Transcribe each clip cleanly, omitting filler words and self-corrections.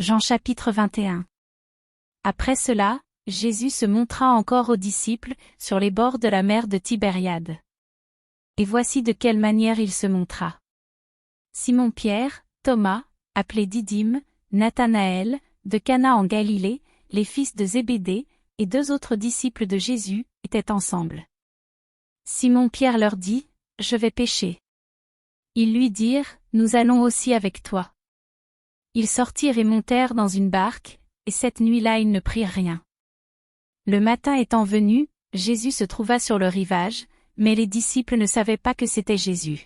Jean chapitre 21. Après cela, Jésus se montra encore aux disciples, sur les bords de la mer de Tibériade. Et voici de quelle manière il se montra. Simon-Pierre, Thomas, appelé Didyme, Nathanaël, de Cana en Galilée, les fils de Zébédée, et 2 autres disciples de Jésus, étaient ensemble. Simon-Pierre leur dit, « Je vais pêcher. » Ils lui dirent, « Nous allons aussi avec toi. » Ils sortirent et montèrent dans une barque, et cette nuit-là ils ne prirent rien. Le matin étant venu, Jésus se trouva sur le rivage, mais les disciples ne savaient pas que c'était Jésus.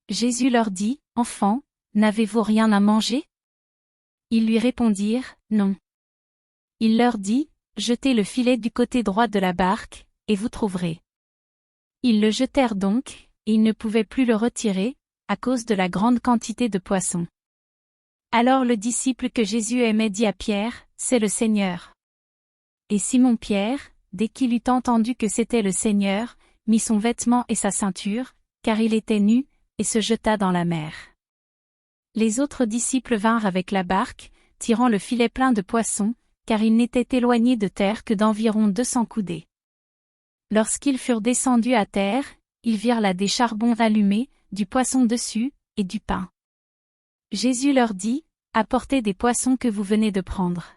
Jésus leur dit, « Enfants, n'avez-vous rien à manger ?» Ils lui répondirent, « Non. » Il leur dit, « Jetez le filet du côté droit de la barque, et vous trouverez. » Ils le jetèrent donc, et ils ne pouvaient plus le retirer, à cause de la grande quantité de poissons. Alors le disciple que Jésus aimait dit à Pierre, « C'est le Seigneur. » Et Simon-Pierre, dès qu'il eut entendu que c'était le Seigneur, mit son vêtement et sa ceinture, car il était nu, et se jeta dans la mer. Les autres disciples vinrent avec la barque, tirant le filet plein de poissons, car ils n'étaient éloignés de terre que d'environ 200 coudées. Lorsqu'ils furent descendus à terre, ils virent là des charbons allumés, du poisson dessus, et du pain. Jésus leur dit, « Apportez des poissons que vous venez de prendre. »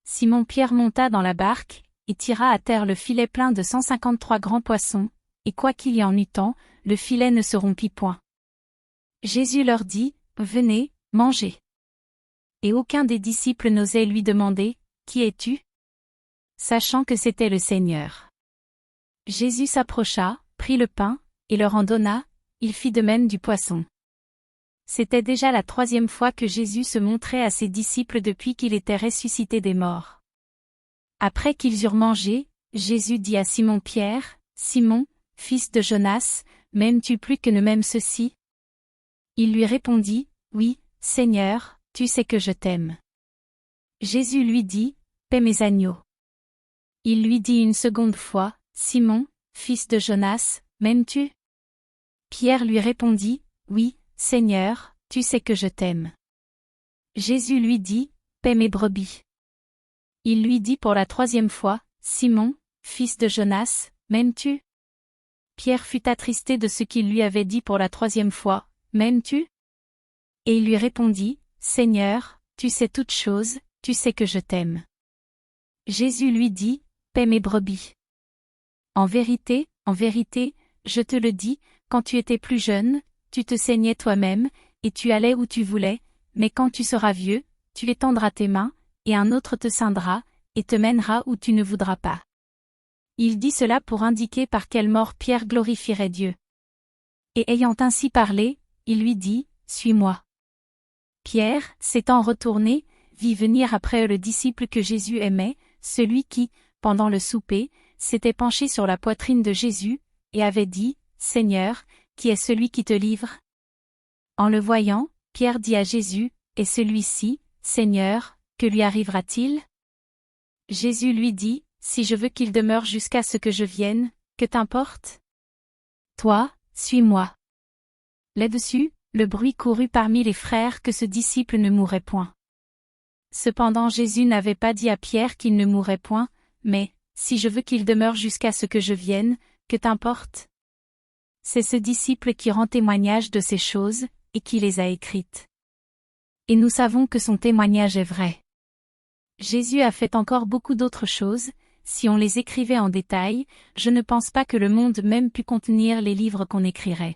Simon-Pierre monta dans la barque, et tira à terre le filet plein de 153 grands poissons, et quoi qu'il y en eût tant, le filet ne se rompit point. Jésus leur dit, « Venez, mangez. » Et aucun des disciples n'osait lui demander, « Qui es-tu » sachant que c'était le Seigneur. Jésus s'approcha, prit le pain, et leur en donna, il fit de même du poisson. C'était déjà la 3e fois que Jésus se montrait à ses disciples depuis qu'il était ressuscité des morts. Après qu'ils eurent mangé, Jésus dit à Simon-Pierre, « Simon, fils de Jonas, m'aimes-tu plus que ne m'aime ceux-ci » Il lui répondit, « Oui, Seigneur, tu sais que je t'aime. » Jésus lui dit, « Paie mes agneaux. » Il lui dit une seconde fois, « Simon, fils de Jonas, m'aimes-tu » Pierre lui répondit, « Oui, Seigneur, tu sais que je t'aime. » Jésus lui dit, « Paie mes brebis. » Il lui dit pour la 3e fois, « Simon, fils de Jonas, m'aimes-tu » Pierre fut attristé de ce qu'il lui avait dit pour la 3e fois, « M'aimes-tu » Et il lui répondit, « Seigneur, tu sais toutes choses, tu sais que je t'aime. » Jésus lui dit, « Paie mes brebis. En vérité, je te le dis, quand tu étais plus jeune, tu te saignais toi-même, et tu allais où tu voulais, mais quand tu seras vieux, tu étendras tes mains, et un autre te ceindra, et te mènera où tu ne voudras pas. » Il dit cela pour indiquer par quelle mort Pierre glorifierait Dieu. Et ayant ainsi parlé, il lui dit, « Suis-moi. » Pierre, s'étant retourné, vit venir après eux le disciple que Jésus aimait, celui qui, pendant le souper, s'était penché sur la poitrine de Jésus, et avait dit, « Seigneur, qui est celui qui te livre » En le voyant, Pierre dit à Jésus, « Et celui-ci, Seigneur, que lui arrivera-t-il » Jésus lui dit, « Si je veux qu'il demeure jusqu'à ce que je vienne, que t'importe ? Toi, suis-moi. » Là-dessus, le bruit courut parmi les frères que ce disciple ne mourrait point. Cependant Jésus n'avait pas dit à Pierre qu'il ne mourrait point, mais, « Si je veux qu'il demeure jusqu'à ce que je vienne, que t'importe » C'est ce disciple qui rend témoignage de ces choses, et qui les a écrites. Et nous savons que son témoignage est vrai. Jésus a fait encore beaucoup d'autres choses, si on les écrivait en détail, je ne pense pas que le monde même pût contenir les livres qu'on écrirait.